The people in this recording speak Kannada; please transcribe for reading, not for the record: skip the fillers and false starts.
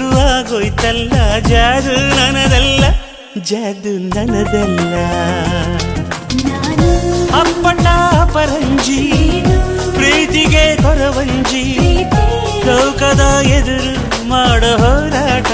ಶುರುವಾಗೋಯ್ತಲ್ಲ ಜಾದು ನನದಲ್ಲ ಜಾದು ನನದಲ್ಲ ಅಪ್ಪಟ ಪರಂಜಿ ಪ್ರೀತಿಗೆ ಕೊರವಂಜಿ ಲೋಕದ ಎದುರು ಮಾಡೋ ಹೋರಾಟ